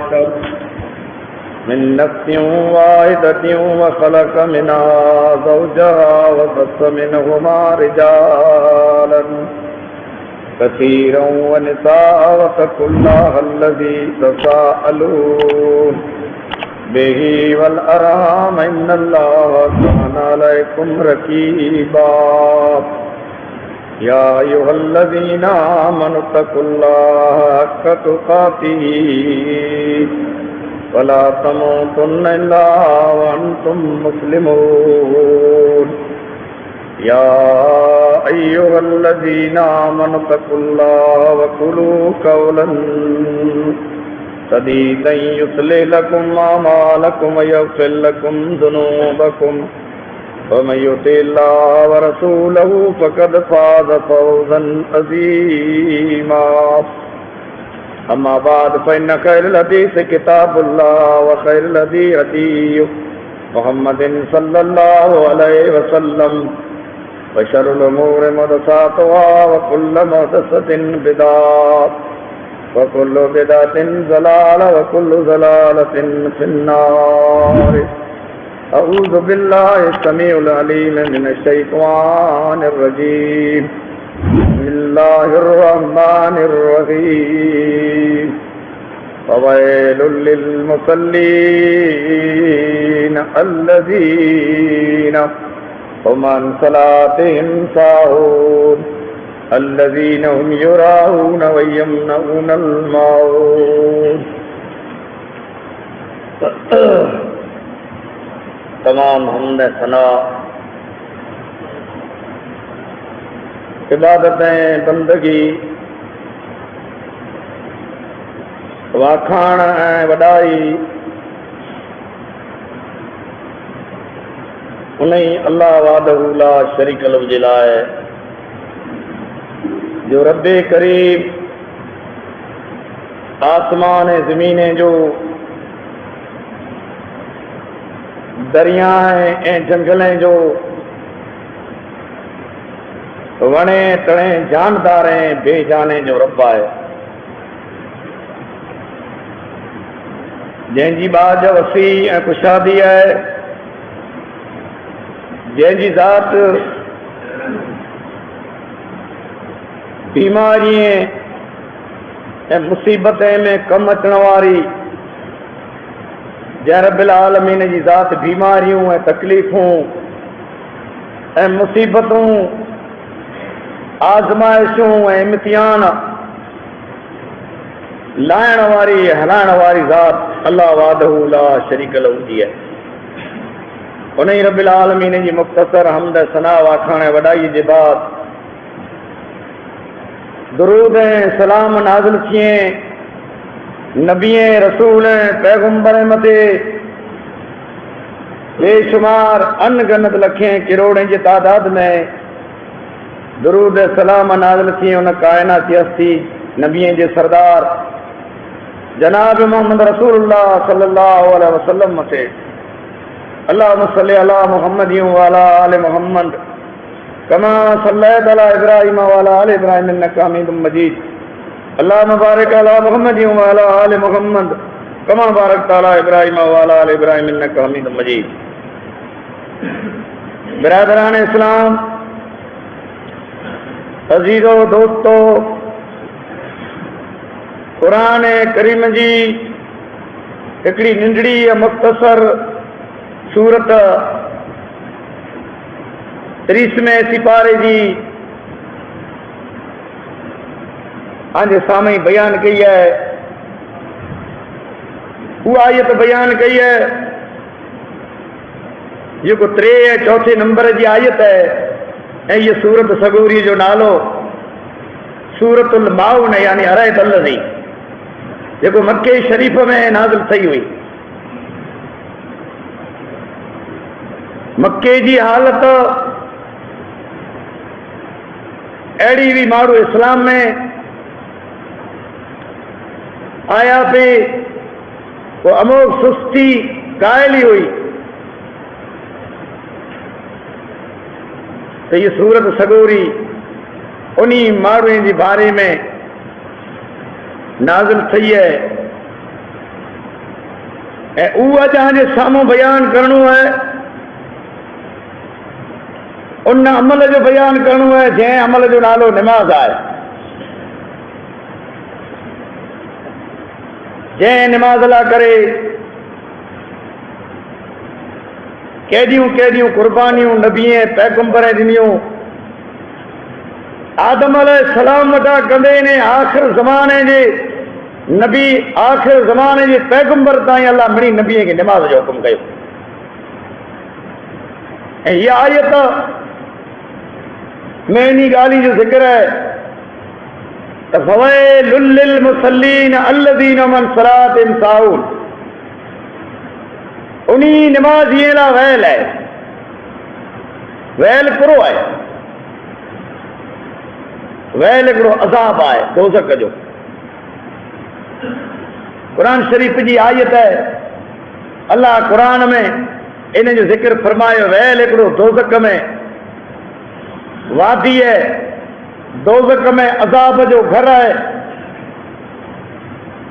بشر من نفس واحدة وخلق منها زوجها وبث منهما رجالا كثيرا ونساء واتقوا الله الذي تساءلون به والأرحام إن الله كان عليكم رقيبا يا أيها الذين آمنوا اتقوا الله حق تقاته ولا تموتن إلا وأنتم مسلمون يا أيها الذين آمنوا اتقوا الله وقولوا قولا سديدا يصلح لكم أعمالكم ويغفر لكم ذنوبكم ومن يطع الله ورسوله فقد فاز فوزا عظيما أما بعد فإن خير الحديث كتاب الله وخير الهدي هدي محمد صلى الله عليه وسلم وشر الأمور محدثاتها وكل محدثة بدعة وكل بدعة ضلالة وكل ضلالة في النار. أعوذ بالله السميع العليم من الشيطان الرجيم. بسم الله الرحمن الرحيم. فويل للمصلين الذين هم عن صلاتهم ساهون الذين هم يراءون ويمنعون الماعون. تمام حمد ثنا عبادتیں بندگی واکھاڻ ऐं वॾाई उन्हीं अल्लाह वादहू ला शरीक लहू जे लाइ जो रब्बे करीम आसमान ऐं ज़मीन जो दरिया ऐं जंगलें जो वणे टणे जानदार ऐं बेजाने जो रब आहे, जंहिंजी बाज वसी ऐं कुशादी आहे, जंहिंजी ज़ात बीमारी ऐं मुसीबत में कम अचण वारी, जंहिं रब्बिल आलमीन जी ज़ात बीमारियूं ऐं तकलीफ़ूं ऐं मुसीबतूं आज़माइशूं ऐं इम्तिहान लाइण वारी हलाइण वारी ज़ात अल्लाह वादहू ला शरीक लहू जी आहे। उन्हीं रब्बिल आलमीन जी मुख़्तसर हमद सना वाखाण ऐं वॾाई जे बाद दुरूद ऐं सलाम नाज़िल थिए नबीअ रसूल पैगंबर मथे बेशुमार अनगनत लखें किरोड़े जी तादाद में दुरूद सलाम नाज़िल थिए उन कायनाती हस्ती नबीअ जे सरदार जनाब मोहम्मद रसूलुल्लाह सल्लल्लाहु अलैहि वसल्लम मथे। अल्लाहुम्मा सल्लि अला मुहम्मद व अला आलि मुहम्मद कमा सल्लैत अला इब्राहीम व अला आलि इब्राहीम इन्नका हमीदुम मजीद। अल्लाहुम्मा बारिक अला मुहम्मद व अला आलि मुहम्मद कमा बारकत अला इब्राहीम व अला आलि इब्राहीम इन्नका हमीदुम मजीद। बिरादरान इस्लाम, अजीजो दोस्तो, कुरान करीम जी हिकिड़ी नंढड़ी मुख़्तसर सूरत 30वें सिपारे जी आंजे साम्हूं बयान कई है। उहा आयत बयान कई है जेको 3 ऐं 4 नंबर जी आयत है, ऐं ये सूरत सगूरी जो नालो सूरतुल माउन यानी अरायत अल्लज़ी, जेको मक्के शरीफ में नाज़िल थी हुई। मक्के जी हालत अहिड़ी हुई, माण्हू इस्लाम में आया पे वो अमोघ सुस्ती कायली हुई। तो ये सूरत सगोरी उन्हीं माण्हुनि जे बारे में नाज़िल थी है उहा जहांजे साम्हूं बयान करणो है, उन अमल जो बयान करणो है जंहिं अमल जो नालो निमाज़ आहे। जंहिं निमाज़ लाइ करे केॾियूं केॾियूं कुर्बानियूं नबीअ पैगंबर ॾिनियूं। आदम अलैहिस्सलाम वटां कंदे ने आख़िर ज़माने जे नबी, आख़िर ज़माने जे पैगंबर ताईं अल्लाह मिड़ी नबीअ खे निमाज़ जो हुकुम कयो। ऐं इहा आयत में इन ॻाल्हि जो ज़िक्र आहे त फ़वैलुल लिल मुसल्लीन अल्लज़ीना हुम अन सलातिहिम साहून। उन्ही निमाज़ीअ लाइ वैल आहे। वैल हिकिड़ो आहे, वैल हिकिड़ो अज़ाब आहे दोज़ख जो। क़ुरान शरीफ़ जी आयत है, अल्लाह क़ुरान में इन जो ज़िक्र फरमायो। वैल हिकिड़ो दोज़ख में वादी है, दोज़ख में अज़ाब जो घर है।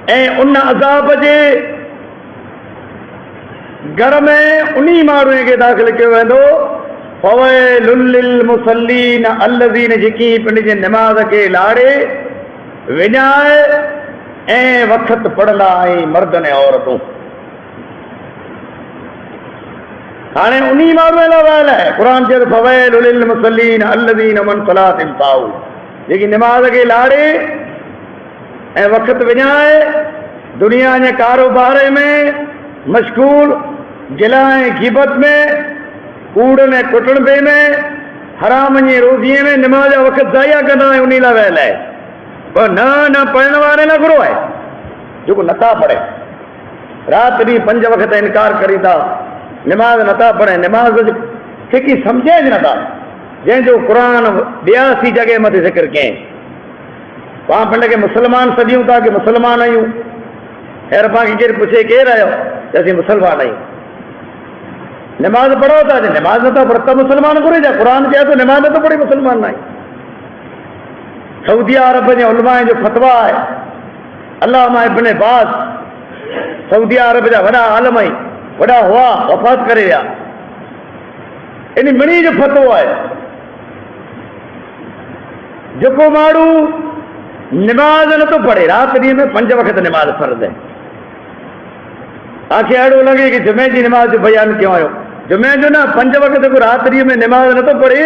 ऐं उन अज़ाब जे घर में उन्ही माण्हूअ खे दाख़िल कयो वेंदो फ़वैलुल लिल मुसल्लीन अल्लज़ीन, जेकी पंहिंजे निमाज़ खे लाड़े विञाए ऐं वक़्त पढ़ंदा आहिनि मर्द ऐं औरतूं। हाणे उन्ही माण्हूअ लाइ वैल आहे। क़ुरान चए फ़वैलुल लिल मुसल्लीन अल्लज़ीना हुम अन सलातिहिम साहून, जेकी निमाज़ खे लाड़े ऐं वक़्त विञाए दुनिया जे कारोबार में मशगूल, गिला ऐं ग़ीबत में, कूड़ ऐं कुटुंबे में, हराम जी रोज़ीअ में निमाज़ जो वक़्त ज़ाया कंदा आहियूं। उन लाइ वैल आहे। पर न पढ़ण वारे लाइ घुरो आहे जेको नथा पढ़े, राति ॾींहुं 5 वक़्त इनकार करी था, निमाज़ नथा पढ़े, निमाज़ खे की सम्झे ज नथा, जंहिंजो क़ुरान 82 जॻह मथे ज़िक्र कयईं। पाण पिण खे मुस्लमान सॾियूं था कि मुस्लमान आहियूं। ख़ैर पाण खे केरु पुछे केरु आहियो त असीं मुस्लमान आहियूं। निमाज़ पढ़ो था, निमाज़ नथा पढ़ो त मुस्लमान घुरे जा। क़ुरान चए थो निमाज़ नथो पढ़े मुस्लमान न आहे। सऊदी अरब जे उलमा जो फतवा आहे, अल्लामा इब्न बाज़ सऊदी अरब जा वॾा आलम आहिनि, वॾा हुआ, वफ़ात करे विया। इन मिणी जो फतवो आहे जेको माण्हू निमाज़ नथो पढ़े, राति ॾींहं में 5 वक़्त निमाज़ फ़र्ज़ आहे। तव्हांखे अहिड़ो लॻे कि जुमे जी निमाज़ जो बयानु कयो आयो, जुमे जो न, 5 वक़्त जेको राति ॾींहं में निमाज़ नथो पढ़े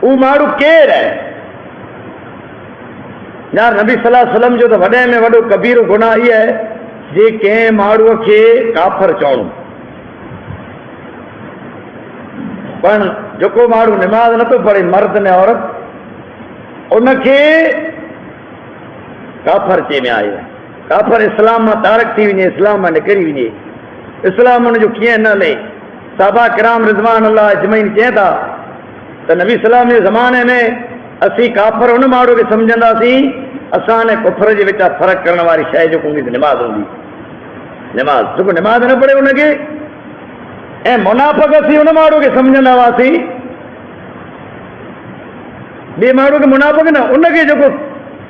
उहो माण्हू केरु आहे? यार नबी सल्लल्लाहु अलैहि वसल्लम जो त वॾे में वॾो कबीरो गुनाह इहो आहे जे कंहिं माण्हूअ खे काफ़िर चवणो। पर जेको माण्हू निमाज़ नथो पढ़े, मर्द ने औरत, उनखे काफ़िर चई में आहे। काफ़िर इस्लाम मां तारक थी वञे, इस्लाम मां निकिरी वञे, इस्लाम उनजो कीअं न लहे। साहबा किराम रिज़वान अल्लाह अजमईन चए था त नबी सलाम जे ज़माने में असीं काफ़िर उन माण्हू खे सम्झंदासीं असां ने कुफर जे विच फ़र्क़ु करण वारी शइ जेको हूंदी निमाज़ हूंदी। निमाज़ जेको निमाज़ न पढ़े उनखे, ऐं मुनाफ़िक़ असीं उन माण्हू खे सम्झंदा हुआसीं, ॿिए माण्हू खे मुनाफ़िक़ न, उनखे जेको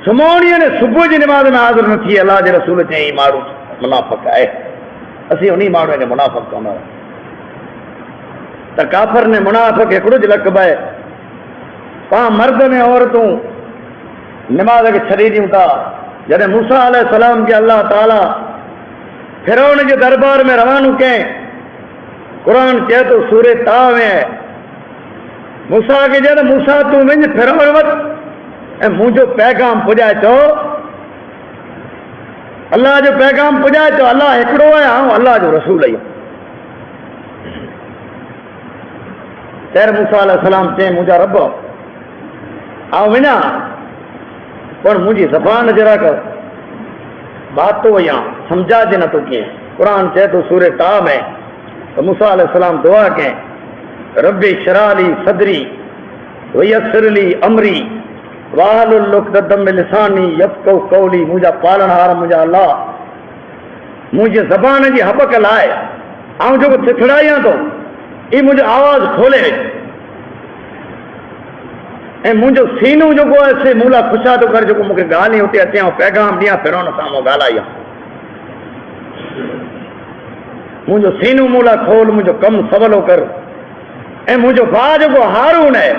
सुम्हणीअ ने सुबुह जी निमाज़ में हाज़िर न थी, अलाह जे रसूल चयईं माण्हू मुनाफ़िक़ आहे। असीं उन माण्हूअ खे मुनाफ़िक़ चवंदा हुआ। त काफ़िर ने मुनाफ़िक़ हिकिड़ो ज लक़ब आहे। पाण मर्द ने औरतूं निमाज़ खे छॾे ॾियूं था। जॾहिं मूसा अलैहिस्सलाम खे अल्लाह ताला फिरौन जे दरबार में रवानो कयईं, क़ुरान चए थो सूरे ताह में मूसा खे चए त मूसा तूं वञ फिरौन वटि ऐं मुंहिंजो पैगाम पुॼाए चओ, अल्लाह जो पैगाम पुॼाए चओ, अल्लाह हिकिड़ो आहे, ऐं अल्लाह जो रसूल आहियां। तैर मूसा अलैहिस्सलाम चयईं मुंहिंजा रब आउं वञा, पर मुंहिंजी ज़बान जरा कर, बात तो वही समझाजे न तो कीअं। क़ुरान चए थो सूरे ताह में त मूसा अलैहिस्सलाम दुआ कयईं, रब्बी इश्रह ली सदरी वयस्सिर ली अमरी वाहलुल उक़दतम मिन लिसानी यफ़क़हू क़ौली। मुंहिंजा पालनहार, मुंहिंजा अल्लाह, मुंहिंजी ज़बान जी हबक लाइ ऐं जेको थिथड़ायां थो ई मुंहिंजो आवाज़ खोले ऐं मुंहिंजो सीनो जेको आहे से मूं लाइ ख़ुशा थो करे, जेको मूंखे ॻाल्हि हुते अचे ऐं पैगाम ॾियां फिरौन साम्हूं ॻाल्हायां। मुझो सीनू मूला खोल, मुझो कम सवलो कर। ऐं मुझो भाउ जेको हारून है,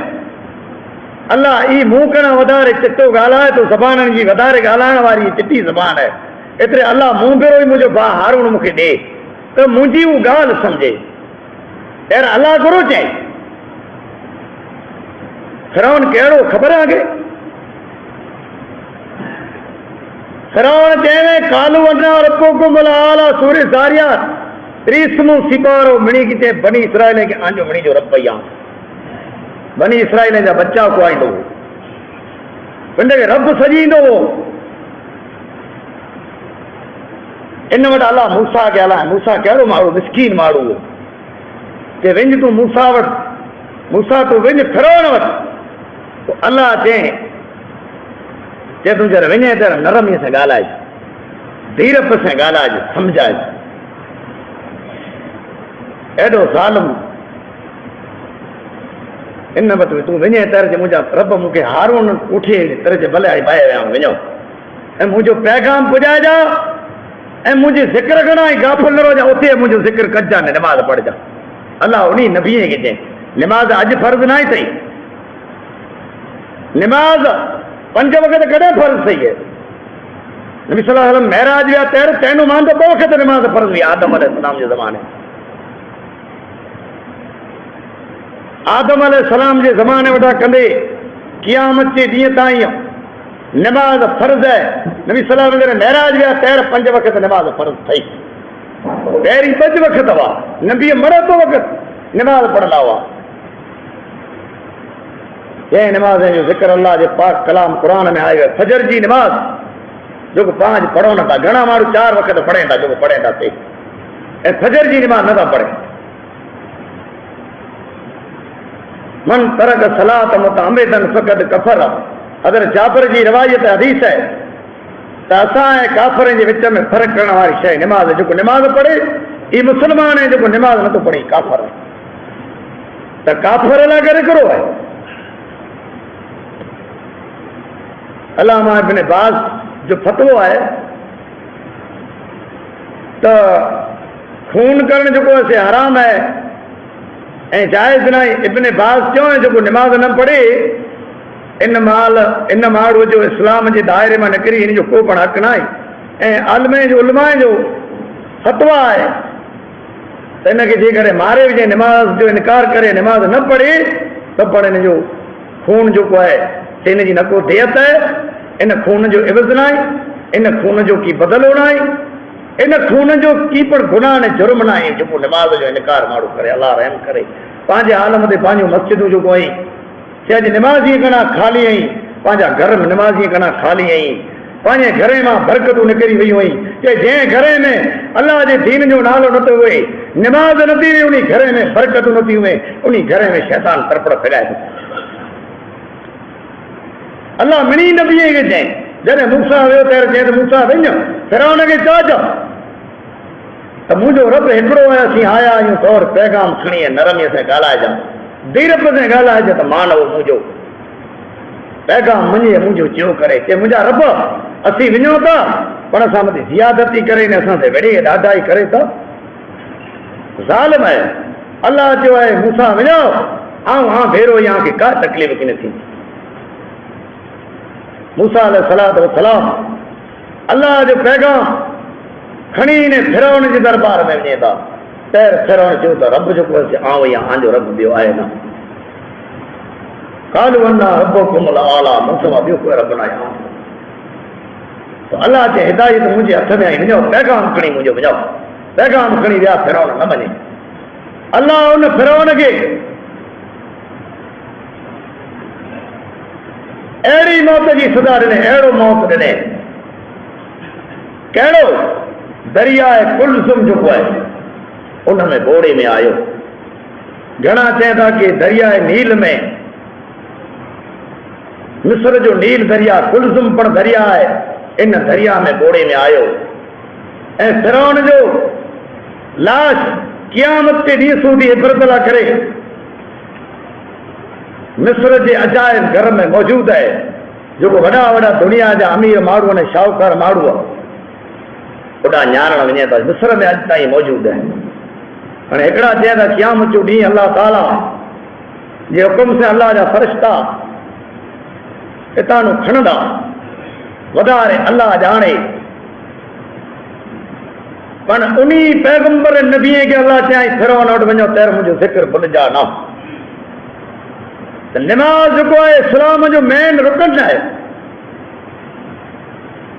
अल्लाह ई मूं कणा वधारे चिट्टो ॻाल्हाए तो ज़बाननि जी वधारे ॻाल्हाइण वारी चिट्टी ज़बान आहे। एतिरे अल्लाह मूं भेरो ई मुंहिंजो भाउ हारून मूंखे ॾे त मुंहिंजी हू ॻाल्हि सम्झे। अहिड़ा अल्लाह गुरू चई। फिरौन कहिड़ो ख़बर आहे के? फिरौन चवे कालू वन्ना रब्बुकुम आला सूरह ज़ारियात 30 सिपारो मिणी किते बनी इसराइल के आंजो मिणी जो रब या बनी इसराइल जा बच्चा को आईंदो पिंड खे रब सजींदो। इन वटि अल्लाह मूसा खे हलाए। मूसा कहिड़ो माण्हू, मिस्कीन माण्हू हो के वञ तूं मूसा वटि, मूसा तूं वञ फिरौन वटि। तो अल्लाह चए तूं जॾहिं वञे त नरमीअ सां ॻाल्हाए, धीरप सां ॻाल्हाए, सम्झाए। एॾो ज़ालिम इन वटि तूं वञे तर जे मुंहिंजा रब मूंखे हारून उठे तर जे भले आई ॿाहिरि विया वञो ऐं मुंहिंजो पैगाम पुॼाइजा ऐं मुंहिंजी ज़िक्र करणा ई गाफ़िल न रहिजा, उते मुंहिंजो ज़िक्र कजा न निमाज़ पढ़जा। अल्लाह उन नबीअ खे चई निमाज़ अॼु फर्ज़ न आहे सही। निमाज़ 5 वक़्त कॾहिं फर्ज़ सही है? नबी सल्लल्लाहु अलैहि वसल्लम महराज विया तर तंहिं मान त 2 वक़्त निमाज़ फर्ज़ हुई आदम अलैहिस्सलाम जे ज़माने। आदम अलैहिस्सलाम जे ज़माने वटां कंदे क़यामत जे ॾींहं ताईं निमाज़ फर्ज़ है। नबी सल्लल्लाहु अलैहि वसल्लम महराज विया तर 5 वक़्त निमाज़ फर्ज़ थी। पहिरीं 5 वक़्त हुआ, नबी मरतो वक़्त निमाज़ पढ़ंदा हुआ। जंहिं निमाज़ जो ज़िक्र अल्लाह जे पाक कलाम क़ुरान में आयो आहे, फजर जी निमाज़ जेको पांच पढ़ो नथा। घणा माण्हू 4 वक़्त पढ़नि था, जेको पढ़नि था ते ऐं फजर जी निमाज़ नथा पढ़नि। मन तरक सलात मुतअम्मिदन फ़क़द कफ़र। हज़रत जाबिर जी रिवायत हदीस है त असां ऐं काफ़रनि जे विच में फ़र्क़ु करण वारी शइ निमाज़। जेको निमाज़ पढ़े ई मुस्लमान है, जेको निमाज़ नथो पढ़े काफ़र। त काफ़र लाइ करे हिकिड़ो आहे। अल्लामा इब्न बाज़ जो फतवो आहे त खून करणु जेको आहे हराम आहे ऐं जाइज़ न आहे। इब्न बाज़ चयो आहे जेको निमाज़ न पढ़े इन माण्हू जो इस्लाम जे दायरे मां निकिरी, इन जो को पण हक़ न आहे। ऐं आलमे जो उलमा जो फतवा आहे त इनखे जेकॾहिं मारे विझे, निमाज़ जो इनकार करे, निमाज़ न पढ़े त पर इन जो खून जेको आहे इन जी न को देयत आहे, इन खून जो इवज़ न आहे, इन खून जो की बदिलो न आहे, इन खून जो की पण गुनाह ने जुर्म न आहे जेको निमाज़ जो इनकार माण्हू करे। अल्लाह रहम करे। पंहिंजे आलम ते पंहिंजूं मस्जिदूं जेको आई से अॼु निमाज़ी घणा ख़ाली आई, पंहिंजा घर में निमाज़ी घणा ख़ाली आई, पंहिंजे घर मां बरकतूं निकिरी वियूं आई कि जंहिं घर में अल्लाह जे दीन जो नालो नथो हुए, निमाज़ नथी हुई, उन घर में बरकतूं नथी हुए, उन घर में शैतान तरपड़ फैलाए थो। अल्लाह मिणी नबीअ खे चई जॾहिं मूसा वियो तर चई त मूसा वञ फिरौन खे चइजो त मुंहिंजो रब हिकिड़ो आहे, असीं आया आहियूं तौर पैगाम खणी नरमीअ सां ॻाल्हाइजां, धीरप सां ॻाल्हाइजां त मानव मुंहिंजो पैगाम मञे, मुंहिंजो चयो करे। चए मुंहिंजा रब असीं वञूं था पर असां मथे ज़ियादती करे न असां ते वॾे ॾाढा ई करे था। ज़ालिम आहे। अल्लाह चयो आहे मूसा वञो, आऊं भेरो यहाँ खे का तकलीफ़ की न थींदी। मूसा अलैहिस्सलातु वस्सलाम अल्लाह जो पैगाम खणी ने फिरौन जे दरबार में वञे था। तर फिरौन चयो त रब जेको आहे आऊं या आंजो रब ॿियो आहे न। कालू वन्ना रब्बुकुम आला, मूंसां ॿियो कोई रब न आहे। तो अल्लाह जे हिदायत मुंहिंजे हथ में आई, वञो पैगाम खणी मुंहिंजो वञो। पैगाम खणी विया, फिरौन न मञे। अल्लाह उन फिरौन खे अहिड़ी मौत जी सज़ा ॾिने, अहिड़ो मौत ॾिने। कहिड़ो? दरियाए कुलसुम जेको आहे उन में ॿोड़े में आयो। घणा चवनि था कि दरियाए नील में, मिस्र जो नील दरिया कुलसुम पण दरिया आहे, इन दरिया में ॿोड़े में आयो। ऐं फिरौन जो लाश क़यामत ते ॾींहुं सूदी इबरत लाइ करे मिस्र जे अजायब घर में मौजूद है, जेको वॾा वॾा दुनिया जा अमीर माण्हू शाहूकार माण्हू ओॾा ञाणण वञे था। मिस्र में अॼु ताईं मौजूद है। हाणे हिकिड़ा चए था क़यामत जो ॾींहुं अल्लाह ताला जे हुकुम से अल्लाह जा फ़रिश्ता हितां खणंदा, वधारे अल्लाह ॼाणे। पर उन्ही पैगंबर नबीअ खे अल्लाह चयाईं फिरौन वटि वञो, तैर मुंहिंजो ज़िक्र भुलिजा न। त निमाज़ जेको आहे इस्लाम जो मेन रुकन आहे।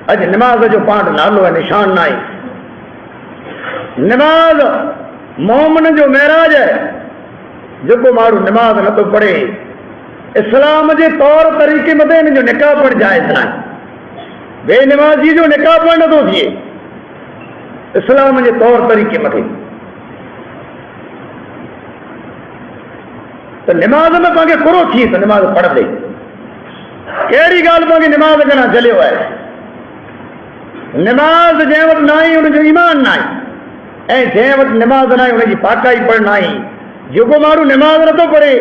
अॼु निमाज़ जो पाण नालो आहे, निशान न आहे। निमाज़ मोमिन जो महराज आहे। जेको माण्हू निमाज़ नथो पढ़े, इस्लाम जे तौर तरीक़े मथे हिन जो निकाह पढ़ जाइज़ न आहे। बेनिमाज़ी जो निकाह पढ़ नथो थिए इस्लाम जे तौर तरीक़े मथे। त निमाज़ में पाण कुरो थिए त निमाज़ पढ़ंदे कहिड़ी ॻाल्हि पाण निमाज़ करणु झलियो आहे। निमाज़ जंहिं वटि न आई हुनजो ईमान न आहे, ऐं जंहिं वटि निमाज़ न आहे हुनजी पाकाई पढ़ न आई। जेको माण्हू निमाज़ नथो पढ़े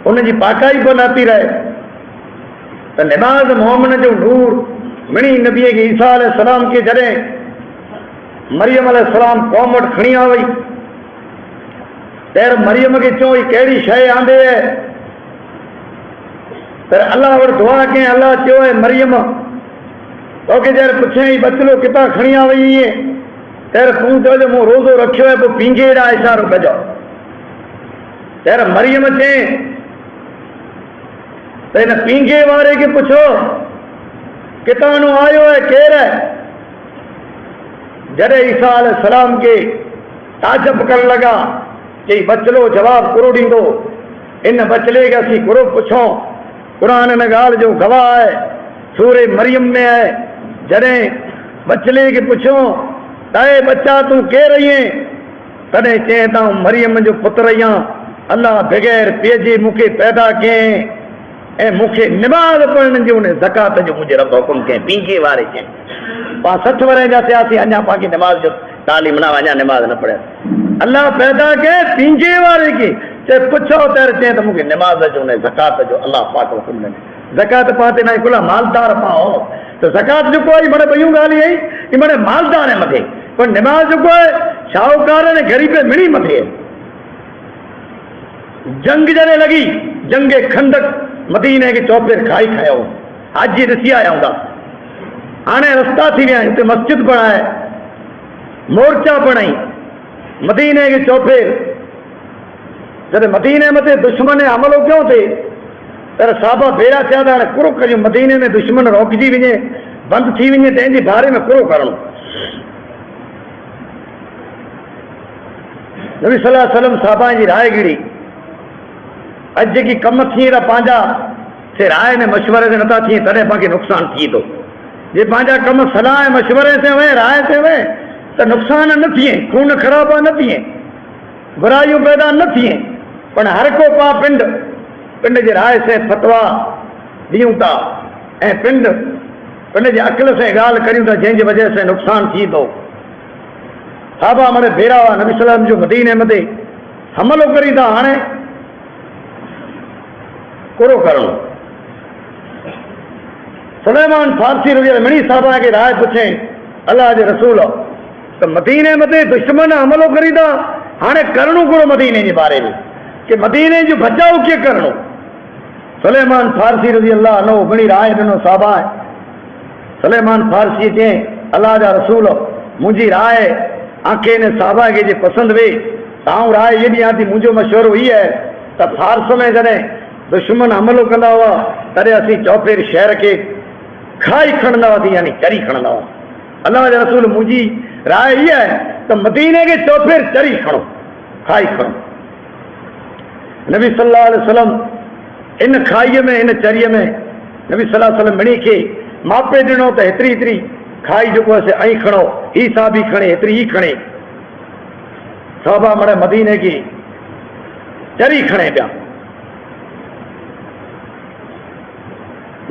उनजी पाकाई बि नथी रहे। त निमाज़ मोमिन जो नूर मिणी नबीअ खे ईसा अलैहिस्सलाम खे जॾहिं मरियम अलैहिस्सलाम क़ौम वटि खणी आ वई, पहिरियों मरियम खे चयो ही कहिड़ी शइ आंदे आहे। पर अल्लाह वटि दुआ कयईं, अल्लाह चयो है मरियम तोखे जॾहिं पुछई बचलो किथां खणी आ वई ईअं, ત્યારે तूं चओ मूं रोज़ो रखियो है, पोइ पींघे ॾांहुं इशारो कजो। ત્યારે मरियम चई त हिन पींघे वारे खे पुछो किथां आयो है, केरु आहे। जॾहिं ईसा अलैहिस्सलाम खे ताजब करण लॻा, चई बचलो जवाब कुरो ॾींदो, इन बचले खे असीं कुरो पुछूं। क़ुर हिन ॻाल्हि जो गवाह आहे, सूरे मरियम में आहे। जॾहिं बचले खे पुछूं त बच्चा तूं केरु आहीं, तॾहिं चए त मरियम जो पुत्र आहियां। अल्लाह बग़ैर पीउ जे मूंखे पैदा कयईं ऐं मूंखे निमाज़ पढ़ण जो ज़कात जो मुंहिंजे रब हुकुम कयईं। पींघे वारे चयईं पाण 60 वरे जा थियासीं, अञा पाण निमाज़ जो तालीम न, अञा निमाज़ न पढ़िया। अल्लाह पैदा कयईं पींघे वारे खे, चए पुछो त चए त मूंखे निमाज़ जो ज़कात जो अल्लाह पाक हुकुम ॾिनो। ज़कात पाण ते न खुला मालदार पाओ त ज़कात जेको आहे माना ॿियूं ॻाल्हियूं आहिनि, माना मालदार आहे मथे। पर निमाज़ जेको आहे शाहूकार ऐं ग़रीब मिणी मथे। जंग जॾहिं लॻी, जंग खंदक, मदीने खे चौपेर खाई खयो, हाजी ॾिसी आया हूंदा। हाणे रस्ता थी विया, हिते मस्जिद बणाए, मोर्चा बणाई, मदीने खे चौपेर। जॾहिं मदीने मथे दुश्मन हमलो कयो थिए त साहबा बेड़ा थिया त हाणे कुरो कयूं, मदीने में दुश्मन रोकिजी वञे, बंदि थी वञे, तंहिंजे बारे में कुरो करणो। नबी सल्लल्लाहु अलैहि वसल्लम साहबा जी राय गिड़ी। अॼु जेकी कम थिए था पंहिंजा से राय ने मशवरे से नथा थिए, तॾहिं पाण खे नुक़सानु थिए थो। जे पंहिंजा कम सलाह ऐं मशवरे से वे, राय से वे, त नुक़सान न थिए, खून ख़राबा न थिए, बुराइयूं पैदा न थिए। पर हर को पा पिंड जे राय से फतवा ॾियूं था ऐं पिंड जे अक़ल से ॻाल्हि करियूं था, जंहिंजी वजह से नुक़सानु थी थो। साहबा माने भेरा हुआ नबी सल्लल्लाहु अलैहि वसल्लम जो मदीने मथे हमलो करी था। हाणे कुरो करणो। सुलेमान फारसी रज़ी अल्लाह मिणी साहबा खे राय पुछे, अल्लाह जे रसूल त मदीने मथे दुश्मन हमलो करी था, हाणे करणो कुरो मदीने जे बारे में, कि मदीने जो बचाव कीअं करणो। सुलेमान फारसी रज़ी अल्लाह अन्हु मिणी राय ॾिनो साहबा। सुलेमान फारसी चई अल्लाह जा रसूल, मुंहिंजी राय आंखे ने साहबा खे जे पसंदि वे, ताऊं राय ये ॾियां थी, मुंहिंजो मशवरो ई आहे त फारस में जॾहिं दुश्मन हमलो कंदा हुआ तॾहिं असीं चौपेर शहर खे खाई खणंदा हुआसीं, यानी चरी खणंदा हुआ। अल्लाह जा रसूल, मुंहिंजी राय इहा आहे त मदीने खे चौपेर चरी खणो, खाई खणो। नबी सल्लल्लाहु अलैहि वसल्लम इन खाईअ में, इन चरीअ में नबी सल्लल्लाहु अलैहि वसल्लम मिणी खे मापे ॾिनो त हेतिरी खाई जेको आहे ऐं खणो, ही साहबी खणे, हेतिरी ही खणे। साहबा मड़े मदीने की चरी खणे पिया।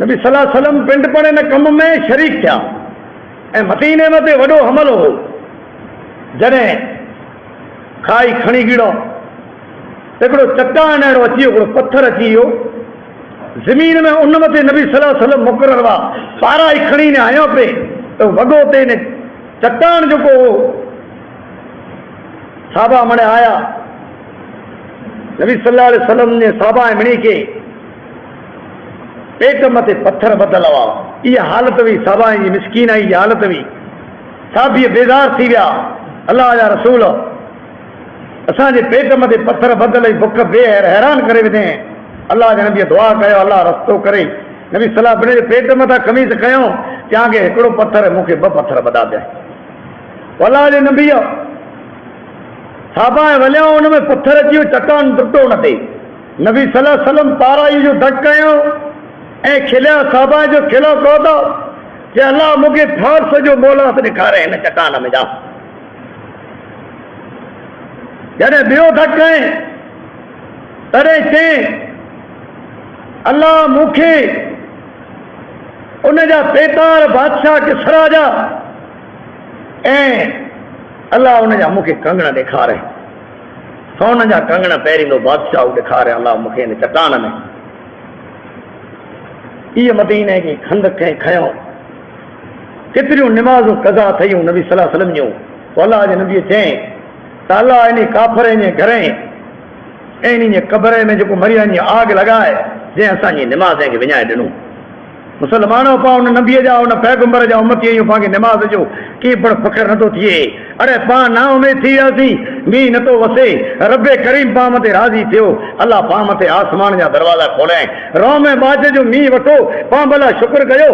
नबी सल्लल्लाहु अलैहि वसल्लम पिंड पड़े न कम में शरीक थिया ऐं मदीने मथे वॾो हमलो हो। जॾहिं खाई खणी गिड़ो, हिकिड़ो चट्टान अहिड़ो अची वियो, हिकिड़ो पत्थर अची वियो ज़मीन में, उन मथे नबी सल्लल्लाहु अलैहि वसल्लम मुक़ररु हुआ, पारा ई खणी ने आयो पे त वॻो ते ने चट्टान जेको हो صحابہ مڑے آیا نبی صلی اللہ علیہ وسلم نے صحابہ مڑی کے پیٹ متے پتھر بدل ہوا یہ حالت ہوئی صحابہ جی مسکین آئی یہ حالت ہوئی صحابی بیزار تھی ویا اللہ جا رسول اساں جے پیٹ متے پتھر بدل بک بے حیران کرے ویندے ہیں اللہ جے نبی دعا کयो اللہ رستو کرے نبی صلی اللہ علیہ وسلم پیٹ متا قمیض کयो کیا کہ ہکڑو پتھر مکھے ب پتھر بدا دے اللہ جے نبی صحابہ ولیا ان میں پتھر اچیو چٹان ٹٹو نہ تے نبی صلی اللہ علیہ وسلم پارا جو دک کयो اے کھلیا صحابہ جو کھلو کو تو کہ اللہ مکھے فارس جو مولا سے دکھارے ان چٹان میں جا جڑے بیو دک کئے تڑے چیں اللہ مکھے ان جا پیتار بادشاہ کسرا جا اے اللہ ان جا مکھے کنگنا دکھارے سونا جا کنگنا پیری دو بادشاہ دکھارے اللہ مکھے نے چٹان میں یہ مدینے کی کھند کھیوں کتریوں نمازوں قضا تھیوں نبی صلی اللہ علیہ وسلم جوں تو اللہ جے نبی چیں تو اللہ انہی کافریں جے گھریں انہی جے قبریں میں جو مریان جی آگ لگائے جے اساں جی نمازیں کے ونجائے ڈنوں مسلمانوں پا ان نبی جا ان پیغمبر جا امتی ایوں پا کے نماز جو کی بڑ فخر نہ تو تھیے ارے پا نا امید تھی اسی می نہ تو وسے رب کریم پا متے راضی تھیو اللہ پا متے آسمان جا دروازہ کھولیں رو میں باجے جو می وٹو پا بلا شکر کیو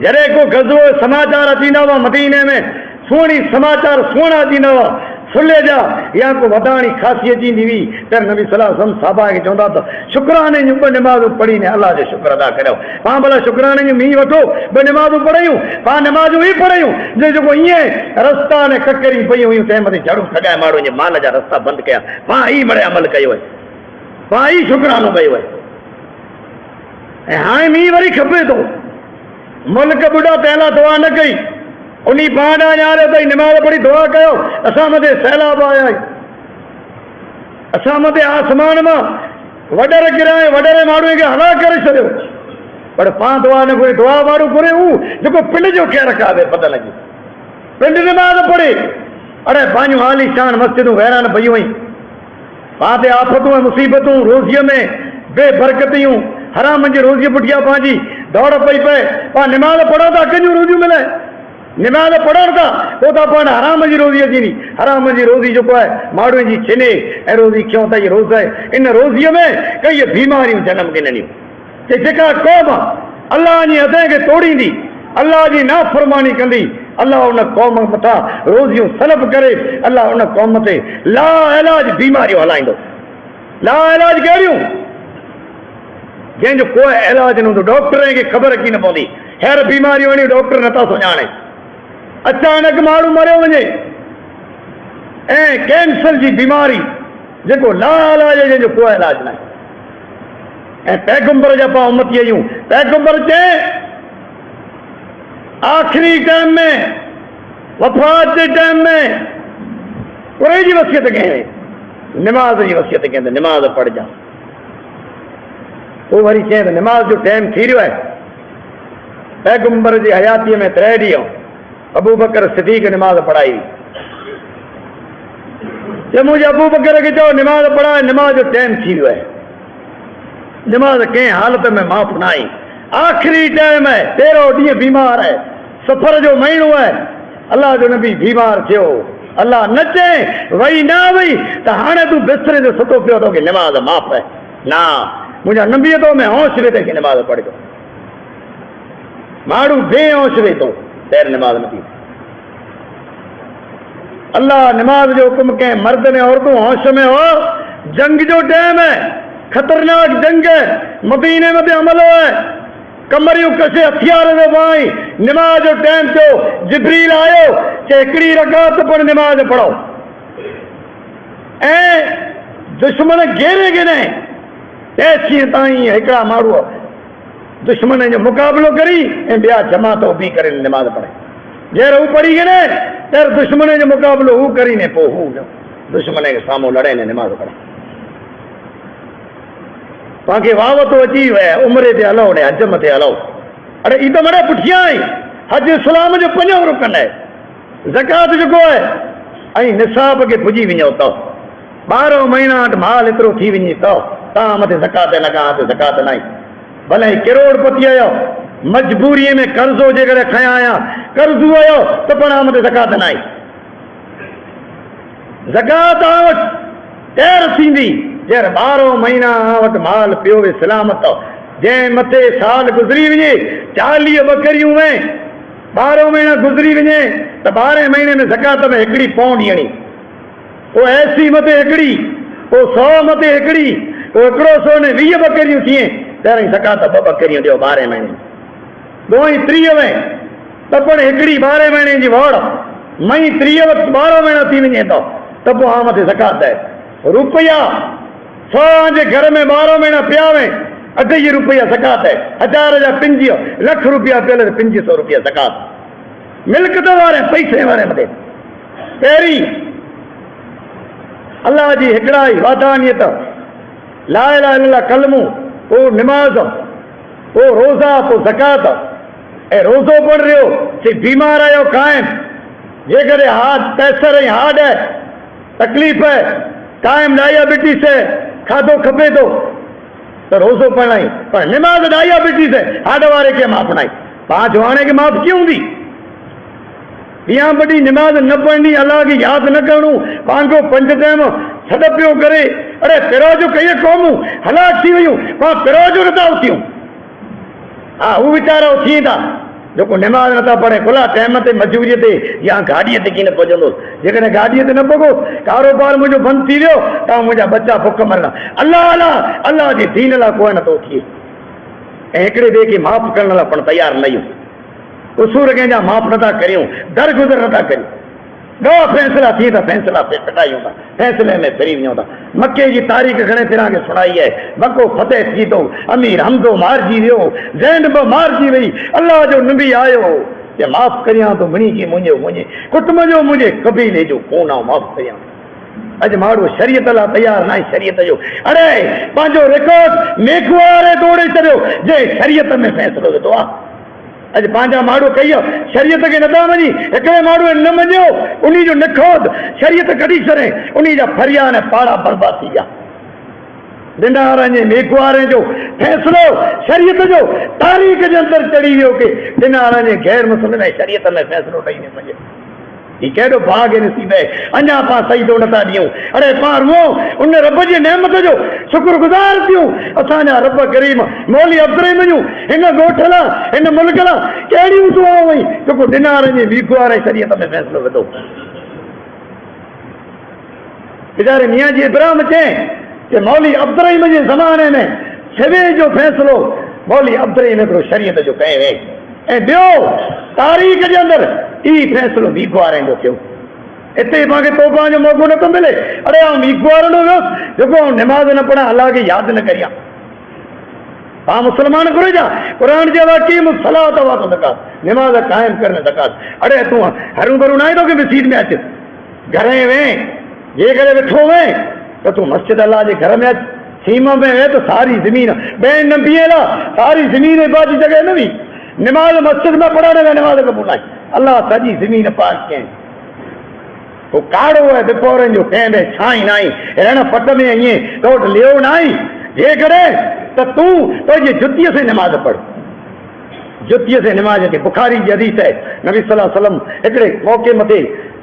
جڑے کو غزو سماچار اچیندا وا مدینے میں سونی سماچار سونا جیندا وا سلے جا یا کو ودانی خاصیت جی ہوئی تر نبی صلی اللہ علیہ وسلم صحابہ کے چوندا تو شکرانے جو نماز پڑھی نے اللہ جو شکر ادا کرو پا بلا شکرانے جو می وٹو ب نماز پڑھیوں پا نماز ہی پڑھیوں جو یہ رستہ نے ککری پئی ہوئی تے متے جھڑو کھگائے ماڑو یہ مال جا رستہ بند کیا پا ہی بڑے عمل کیو ہے پا ہی شکرانو کیو ہے اے ہاں می وری کھپے تو ملک بڑا پہلا دعا نہ کئی انہی پانڈا جارے تھی نماز پڑھی دعا کہو اساں مدے سیلاب آیا اساں مدے آسمان میں وڈر گرائے وڈرے ماڑویں کے ہلا کرے چھڑیو پر پان دعا نہ کوئی دعا مارو کرے وہ جو پنڈ جو کیا رکھا دے پتہ لگی پنڈ نماز پڑھی ارے پانچ حالی شان مسجدوں ویران پئی ہوئی پاتے آفتوں مصیبتوں روزیوں میں بے برکتیوں حرام جی روزی پٹیا پانچی دوڑ پئی پے پا نماز پڑھو تا کنجو روزی ملے نماز پڑھو تا وہ تا پان حرام جی روزی اچینی حرام جی روزی جو ہے ماڑویں جی چھنے اے روزی کیوں تا یہ روز ہے ان روزی میں کئی بیماریوں جنم کے نہیں کہ جکا قوم اللہ جی ہدے کے توڑی دی اللہ جی نافرمانی کندی اللہ ان قوم متا روزیوں سلب کرے اللہ ان قوم تے لا علاج بیماریوں ہلائیں لا علاج کہڑیوں جن جو کوئی علاج نہ تو ڈاکٹر کی خبر کی نہ پوندی ہر بیماری وانی ڈاکٹر نتا سوچانے اچانک ماڑو مرو ونے اے کینسر جی بیماری جکو لا علاج ہے جو کوئی علاج نہ اے پیغمبر جا پا امتی ایوں پیغمبر چے آخری ٹائم میں وفات کے ٹائم میں کوئی جی وصیت کہیں نماز جی وصیت کہیں نماز پڑھ جا وہ وری چیں نماز جو ٹائم تھی رہو ہے پیغمبر جی حیاتی میں 3 ڈیوں ابو بکر صدیق نماز پڑھائی جب مجھے ابو بکر کے جو نماز پڑھا ہے نماز جو ٹائم تھی رہو ہے نماز کہیں حالت میں معاف نائی آخری ٹائم ہے 13 ڈی بیمار ہے سفر جو مہینو ہے اللہ جو نبی بیمار تھو اللہ نچے وئی نہ وئی تو ہانے تو بسترے جو ستو پیو تو کہ نماز معاف ہے نہ مجھے نبی تو میں ہوش ویتے کہ نماز پڑھ دو ماڑو بے ہوش ویتو تیر نماز نہ تھی اللہ نماز جو حکم کے مرد نے عورتوں ہوش میں ہو جنگ جو ٹائم ہے خطرناک جنگ ہے مدینے میں عمل ہے کمریوں کسے ہتھیار دے بھائی نماز جو ٹائم تو جبریل آئے کہ ایکڑی رکعت پر نماز پڑھو اے دشمن گھیرے گنے ایسی تائیں ایکڑا مارو دشمن جو مقابلہ کری اے بیا جماعت بھی کرے نماز پڑھے جیر وہ پڑھی گنے تیر دشمن جو مقابلہ وہ کری نے پو ہو دشمن کے ساموں لڑے نے نماز پڑھے باقی واو تو اچھی ہے عمرے تے ہلو نے حج تے ہلو ارے ای تو مرے پٹھیاں حج اسلام جو 5 رکن ہے زکات جو ہے ऐं निसाब खे पुॼी वञो त 12 महीना माल एतिरो थी वञे त तव्हां मथे ज़कात लॻा त ज़कात न आहे। भले करोड़पति आहियो, मजबूरीअ में कर्ज़ो जेकॾहिं खयां आहियां, कर्ज़ु आयो त पण मथे ज़कात न आहे। ज़कात वटि तैर थींदी जंहिं 12 महीना वटि माल पियो वे सलामत, जंहिं मथे साल गुज़री वञे 40 बकरियूं में 12 महीना गुज़री वञे त 12 महीने में ज़कात में हिकिड़ी पौंड ॾियणी, पोइ 80 मथे हिकिड़ी, पोइ 100 मथे हिकिड़ी, पोइ 100 ने 20 बकरियूं थिए पहिरीं ज़कात 2 बकरियूं ॾियो 12 महीने, 2 × 30 में त पण हिकिड़ी 12 महीने जी वड़ मई 30 वक़्तु 12 महीना थी वञे थो त पोइ हा मथे ज़कात आहे। रुपया 100 जे घर में 12 महीना पिया वे 2 रुपया ज़कात है, 1000 जा 5 लख रुपया पियल 500 रुपया ज़कात। मिल्कत वारे पैसे वारे मथे पहिरीं अल्लाह जी हिकिड़ाई वादानियत, ला इलाहा इल्लल्लाह कलमो, पोइ निमाज़, पोइ रोज़ा, पोइ ज़कात। ऐं रोज़ो पढ़ रहियो से बीमार आहियो क़ाइम, जेकॾहिं हार्ट कैंसर ऐं हार्ट है तकलीफ़ है क़ाइम डायबिटीज़ है खाधो खपे थो तो रोज़ो पढ़ना ही, पर निमाज़ डायबिटीज़ है हार्ट वारे खे माफ़ नाहे, 5 जवाने के माफ़ क्यों दी? ॾींहं बड़ी निमाज़ न पढ़नी, अल्लाह की यादि न करणू, पंहिंजो 5 टाइम छॾ पियो करे। अरे पहिरों जो कई क़ौमूं हलाक थी वियूं, पाण पहिरों जो नथा उथियूं। हा हू वीचारा उथी था जेको निमाज़ नथा पढ़े, खुला टाइम ते मजबूरीअ ते या गाॾीअ ते कीअं न पहुचंदो। जेकॾहिं गाॾीअ ते न पहुको, कारोबार मुंहिंजो बंदि थी वियो त मुंहिंजा बच्चा बुख मरना, अल्लाह अल्लाह अल्लाह जे दीन लाइ कोई नथो थिए। ऐं हिकिड़े ॿिए खे माफ़ करण लाइ पण तयारु न आहियूं, उसूर कंहिंजा माफ़ नथा करियूं, दरगुज़र नथा करियूं। 2 फैसला थिए था, फैसला पिटायूं था, फैसले में फिरी वञूं था। मके जी तारीख़ घणे तिरां खे सुणाई है, मको फतेह थी तो, अमीर हमदो मारिजी वियो, ज़ैनब मारिजी वई, अल्लाह जो नबी आयो कि माफ़ करियां तो मणी की मुंहिंजे कुटुंब जो मुंहिंजे कबीले जो कोन आहे, माफ़ करियां। अॼु माण्हू शरीयत लाइ तयारु न आहे, शरीयत जो अरे पंहिंजो रिकॉर्ड मेघवारे तोड़े छॾियो जंहिं शरीयत में फ़ैसिलो विधो आहे। अॼु पंहिंजा माण्हू कई शरीयत खे नथा मञी, हिकिड़े माण्हू न मञियो उन जो निखोद शरीयत कढी छॾे, उन जा फरियाद ऐं पाड़ा बर्बाद थी विया। ॾिनारनि जे मेघवारे जो फ़ैसिलो शरीयत जो तारीख़ जे अंदरि चढ़ी वियो कि ॾिनारनि जे गैर मुस्लिम शरीयत में फ़ैसिलो ॾेई न मञे। ही कहिड़ो भाग नसीब है, अञा पां सजदो नथा ॾियूं। अरे पां रुओ उन रब जी नेमत जो शुक्रगुज़ार थियूं। असांजा रब करीम मौली अब्दुर्रहीम जूं हिन ॻोठ लाइ हिन मुल्क लाइ कहिड़ियूं दुआऊं हुई जेको ॾिनारनि जे मेघवारे शरीयत में फ़ैसिलो विधो। बेचारे मियाँ जी इब्राहिम चए कि मौली अब्दुर्रहीम जे ज़माने में सिवे जो फ़ैसिलो मौली अब्दुर्रहीम हिकिड़ो शरीयत जो कयो वे, ऐं ॿियो तारीख़ जे अंदरि ई फ़ैसिलो मीघवारे जो थियो। हिते मूंखे तोबा जो मौक़ो नथो मिले, अरे आउं मीघवारंदो वियुसि जेको आउं निमाज़ न पढ़ां, अल्लाह खे यादि न करियां। हा मुसलमान घुरिजा कुरान जे वाक़ई सलात वातो ज़कात, निमाज़ क़ाइम करने ज़कात। अरे तूं हरू भरू न आहे तो कि मस्जिद में अच, घर में वें, जेकॾहिं वेठो वें त तूं मस्जिद अल्लाह जे घर में अच, सीमा में वे तो सारी ज़मीन ॿियनि न बीहेला, सारी ज़मीन इबादी जगह न हुई। निमाज़ मस्जिद में पढ़ण में निमाज़ क़बूल आहे, अल्लाह सॼी ज़मीन पाक कयईं। वो काड़ो है बिपोरनि जो कंहिं में छाई न आई, रण पट में ईअं टोट लियो न आई। जेकॾहिं त तूं तुंहिंजी जुतीअ से निमाज़ पढ़, जुतीअ से निमाज़ के बुखारी जी हदीस है, नबी सल्लल्लाहु अलैहि वसल्लम हिकिड़े मौक़े मथे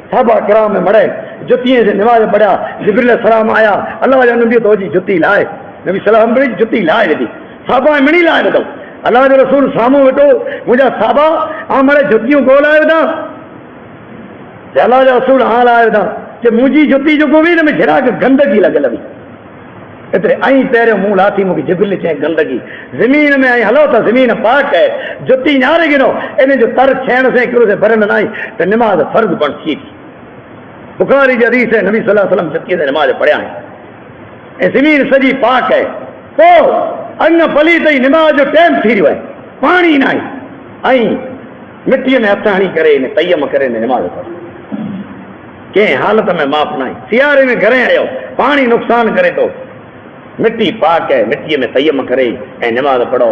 सहाबा किराम में मड़े जुतीअ से निमाज़ पढ़िया, जिब्रील सलाम आया, अल्लाह जो नबी तुंहिंजी जुती लाहे, नबी सलाम जी जुती लाहे विधी, सहाबा मिणी लाहे विधो। अल्लाह जो रसूल साम्हूं वेठो, मुंहिंजा साहबा ऐं मां जुतियूं ॻोल्हाए विधा, अल्लाह जो रसूल हां लाहे विधा कि मुंहिंजी जुती जेको हुई न में गिराक गंदगी लॻियल हुई। एतिरे ऐं पहिरियों मूं लाथी, मूंखे जिब्रील चई गंदगी ज़मीन में, ऐं हलो त ज़मीन पाक है, जुती ञाणे गिनो, इन जो तर थियण से हिकिड़ो से भरियल न आहे त निमाज़ फ़र्ज़ पण थी। बुखारी जी हदीस है, नबी सल्लल्लाहु अलैहि वसल्लम जुतीअ ते निमाज़ पढ़िया ऐं ज़मीन सॼी पाक है। पोइ अन्न पली तई निमाज़ जो टाइम थी रहियो आहे, पाणी न आहे, ऐं मिटीअ में हथ हणी करे तयम करे निमाज़ पढ़, कंहिं हालत में माफ़ न आहे। सियारे में घरे आयो, पाणी नुक़सान करे थो, मिट्टी पाक है, मिट्टीअ में तयम करे ऐं निमाज़ पढ़ो।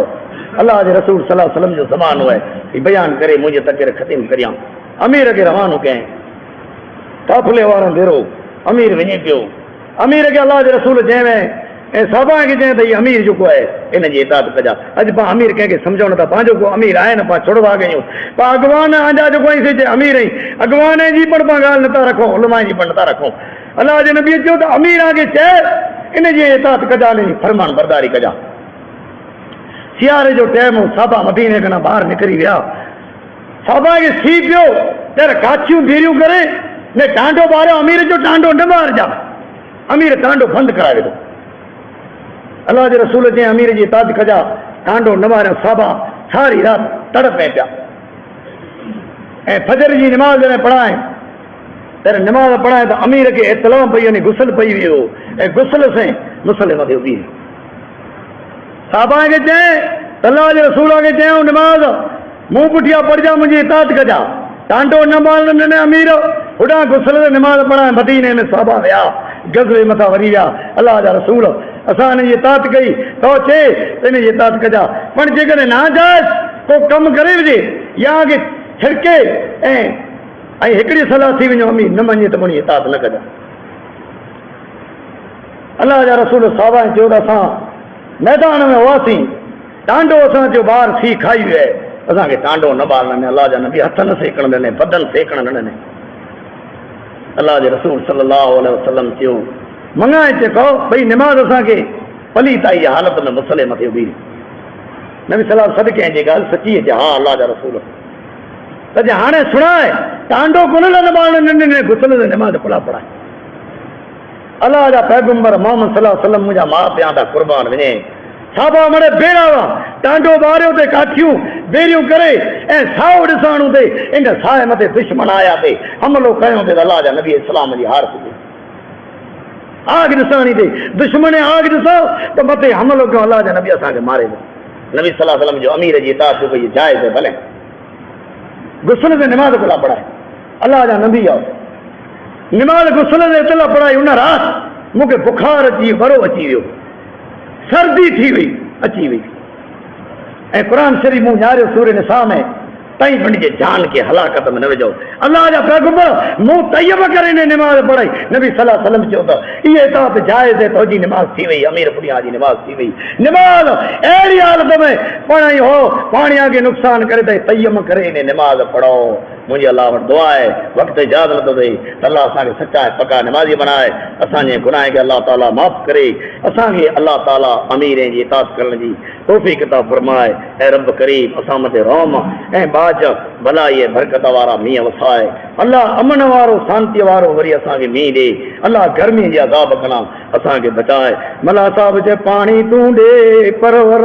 अल्लाह जे रसूल सल्लल्लाहु अलैहि वसल्लम जो ज़मानो आहे, बयान करे मुंहिंजे तकरीर ख़त्म करियां। अमीर खे रवानो कयईं, काफिले वारनि देरो अमीर वञे पियो अमीर खे अलाह जे रसूल जंहिं में ऐं साबा खे चए त हीउ अमीर जेको आहे इन जी इताद कजा अॼु पाण अमीर कंहिंखे सम्झूं नथा पंहिंजो को अमीर आहे न पाण छुड़वा कयूं पाण अॻवान अञा जेको आई जे अमीर आई अॻवान जी पण पाण ॻाल्हि नथा रखूं उलमा जी पण नथा रखूं अलाह जे नबी चयो त अमीर खे चए इन जी इताद कजा इन जी फरमान बरदारी कजा सियारे जो टाइम साबा मदीने खां ॿाहिरि निकिरी विया साबा खे सी पियो तर काचियूं बीरियूं करे ने टांडो ॿारियो अमीर जो टांडो न ॿारजा अमीर टांडो बंदि कराए वेठो अलाह जे रसूल जे अमीर जी इताद कजा टांडो न ॿारियो साबा सारी राति तड़पे पिया ऐं फजर जी निमाज़ जॾहिं पढ़ाए तर निमाज़ पढ़ाए त अमीर खे इतलाह पई वञे गुसल पई वियो ऐं गुसल से मुसले मथे उभी साबा खे चए अलाह जे रसूल खे चयऊं निमाज़ मुंहुं पुठियां पढ़जा मुंहिंजी इताद कजा टांडो न ॿारण न अमीर होॾां गुसल ते निमाज़ पढ़ाए मदीने में साबा विया गज़वे मथां वरी विया अलाह जा रसूल असां हिन जी इताद कई तो चए त हिन जी इताद कजा पर जेकॾहिं नाजाइज़ को कमु करे विझे या के छिड़के ऐं हिकिड़ी सलाह थी वञो अमीर न मञे त मुंहिंजी इताद न कजा अलाह जा रसूल साबा चयो त असां मैदान में हुआसीं टांडो असां जो ॿार सी खाई वियो आहे असांखे टांडो न ॿारण ॾिने अलाह जा नबी हथ न सेकण ॾिने बदन सेकण न ॾिने अलाह जे रसूल सल्लल्लाहु अलैहि वसल्लम चयो मंगाए चको भई निमाज़ असांखे पलीताई हालत में मुसले मथे उभी नबी सलाम सदके जी ॻाल्हि सची अचे हा अलाह जा रसूल त हाणे सुणाए टांडो कोन न ॿारण ॾिने गुसल ते निमाज़ पुला पढ़ाए अलाह जा पैगंबर मोहम्मद सल्लल्लाहु अलैहि वसल्लम मुंहिंजा माउ पीउ था कुर्बान वञे साबा मड़े बेड़ा हुआ टांडो ॿारियो ते काठियूं बेरियूं करे ऐं साओ ॾिसाणू ते इन साए मथे दुश्मन आया ते हमलो कयो ते अलाह जा नबी इस्लाम जी हार थी आग ॾिसाणी ते दुश्मन आग ॾिसो त मथे हमलो कयो अलाह जा नबी असांखे मारे नबी सल्लल्लाहु अलैहि वसल्लम जो अमीर जी इताअत भई जाइज़ है भले गुस्ल ते निमाज़ भला पढ़ाए अलाह जा नबी आओ निमाज़ गुस्ल ते इतला पढ़ाई उन राति मूंखे बुखार अची बरो अची वियो सर्दी थी वई अची वई ऐं क़ुर शरीफ़ मूं ञारियो सूरह निसा में तई पंहिंजे जान के हलाकत में न विझो अल्लाह जा पैगंबर मूं तयब करे ने निमाज़ पढ़ाई नबी सल्लल्लाहु अलैहि वसल्लम चयो त इहे इताअत जाइज़ है तो जी निमाज़ थी वई अमीर पुठियां जी निमाज़ थी वई निमाज़ अहिड़ी हालत में पढ़ाई हो पाणीअ खे नुक़सान करे त तयम करे ने निमाज़ पढ़ो मुंहिंजी अलाह वटि दुआ आहे वक़्तु इजाज़त नथो ॾे त अलाह असांखे सचा ऐं पका निमाज़ी बनाए असांजे गुनाह खे अलाह ताला माफ़ करे असांखे अलाह ताला अमीर जी इताअत करण जी तौफ़ीक़ अता फरमाए ऐं रब करीम असां मथे रहम ऐं बाज भलाई ऐं बरकत वारा मींहं वसाए अलाह अमन वारो शांतीअ वारो वरी असांखे मींहुं ॾे अलाह गर्मी जे अज़ाब खां असांखे बचाए मला साहिब चए पाणी तूं ॾे परवर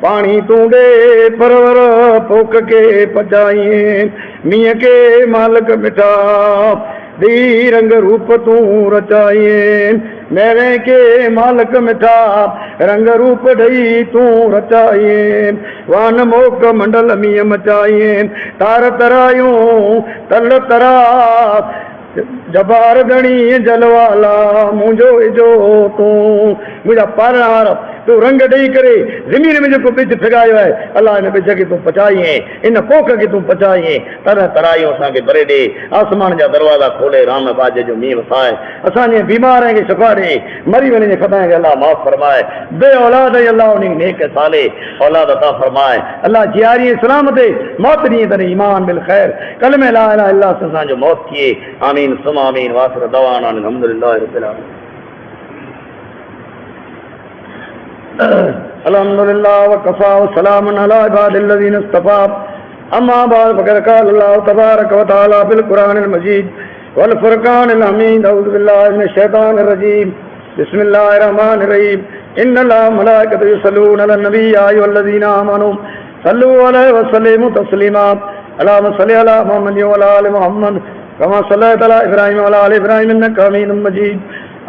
पाणी तूं ॾे परवर पोख के पचाईं मींहं के मालिक मिठा दी रंग रूप तूं रचाईं मेरे के मालिक मिठा रंग रूप ॾेई तूं रचाईं वान मोक मंडल मींहं मचाईं तार तरायूं तल तरा जबार गणी जलवाला मुंहिंजो इजो तूं मुंहिंजा पारार तूं रंग ॾेई करे ज़मीन में जेको बिज फिगायो आहे अलाह हिन बिज खे तूं पचाईं इन पोख खे तूं पचाईं तरह तरायूं असांखे भरे ॾे आसमान जा दरवाज़ा खोले राम बाज जो मींहुं वसाए असांजे बीमार खे शिफ़ा ॾे मरी वञे खताए खे अलाह माफ़ फरमाए बे औलाद अलाह उन नेक साले औलाद अता फरमाए अलाह जियारी इस्लाम ते मौत ॾींहुं तॾहिं ईमान बिल ख़ैर कलमे ला इलाहा इल्लल्लाह से असांजो मौत थिए आमीन सुम आमीन वासिर दवाना अल्हम्दुलिल्लाह रब्बिल आलमीन अल्हम्दुलिल्लाह व कफ़ा व सलामुन अला इबादिल्लज़ीन इस्तफ़ा अम्मा बाद फ़क़द क़ाल अल्लाह तबारक व तआला फिल क़ुरानिल मजीद वल फ़ुरक़ानिल हमीद अऊज़ु बिल्लाहि मिनश शैतानिर रजीम बिस्मिल्लाहिर रहमानिर रहीम इन्नल्लाह व मलाइकतहु युसल्लूना अलन नबी या अय्युहल्लज़ीना आमनू सल्लू अलैहि व सल्लिमू तस्लीमा अल्लाहुम्मा सल्लि अला मुहम्मद व अला आलि मुहम्मद कमा सल्लैता अला इब्राहीम व अला आलि इब्राहीम इन्नका हमीदुम मजीद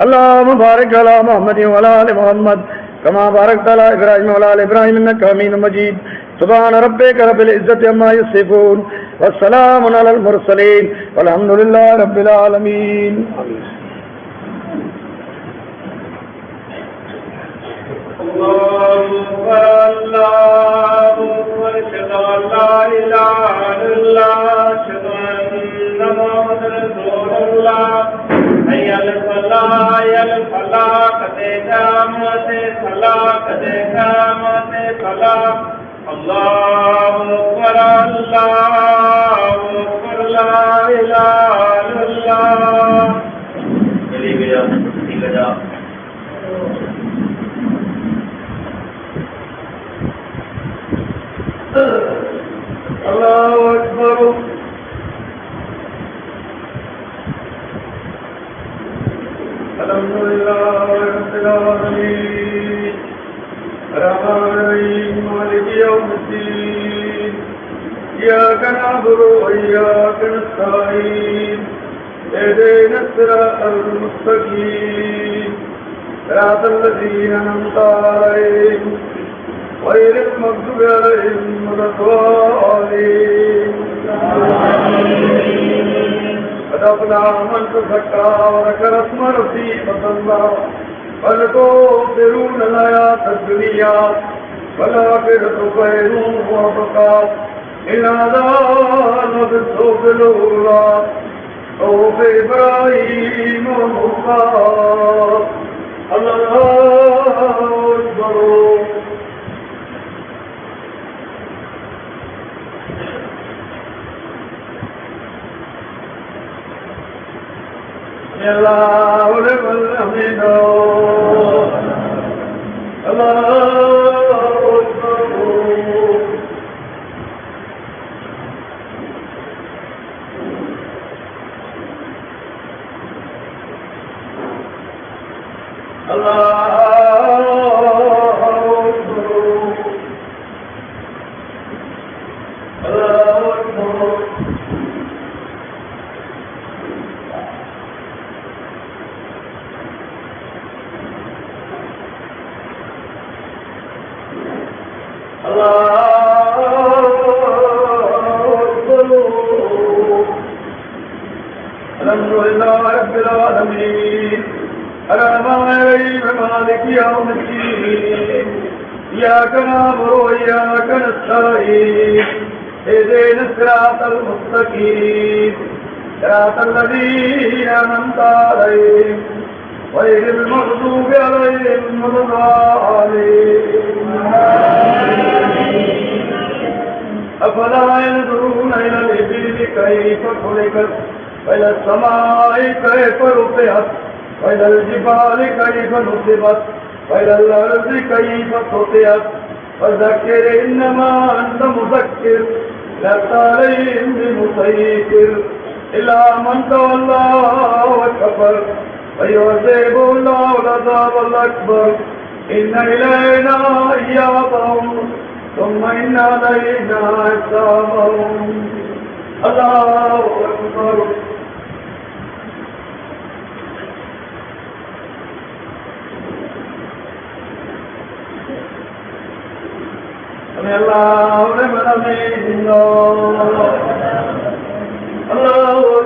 अल्लाहुम्मा बारिक अला मुहम्मद व अला आलि मुहम्मद कमा बारकता अला इब्राहीम व अला आलि इब्राहीम इन्नका हमीदुम मजीद सुब्हान रब्बिका रब्बिल इज्जति अम्मा यसिफून व सलामुन अलल मुरसलीन वल्हम्दुलिल्लाहि रब्बिल आलमीन आमीन अल्लाहु अकबर अशहदु अल्ला इलाहा इल्लल्लाह अशहदु अन्ना मुहम्मदन रसूलुल्लाह तलाक दे नामत तलाक दे नामत तलाक अल्लाहु अकबर अल्लाहु अकबर ला इलाहा इल्लल्लाह चली गया ठीक है जा अल्लाहु अकबर अल्हम्दुलिल्लाह रब्बिल आलमीन अर्रहमानिर रहीम मालिकि यौमिद्दीन इय्याका नअबुदु व इय्याका नस्तईन इहदिना सिरातल मुस्तकीम सिरातल लज़ीना अनअमता अलैहिम गैरिल मग़्दूबि अलैहिम वलद्दालीन قد أفلح من تزكى وذكر اسم ربه فصلى بل تؤثرون الحياة الدنيا والآخرة خير وأبقى إن هذا لفي الصحف الأولى صحف إبراهيم وموسى الله أكبر الله لمن حمده الله أكبر الحمد لله رب العالمين الرحمن الرحيم مالك يوم الدين إياك نعبد وإياك نستعين اهدنا الصراط المستقيم صراط الذين أنعمت عليهم غير المغضوب عليهم ولا الضالين أفلا ينظرون إلى الإبل كيف خلقت وإلى السماء كيف رفعت وإلى الجبال كيف نصبت وإلى الأرض كيف سطحت فذكر إنما أنت مذكر لست عليهم بمسيطر إلا من تولى وكفر فيعذبه الله العذاب الأكبر إن إلينا إيابهم ثم إن علينا حسابهم الله أكبر سمع الله لمن حمده الله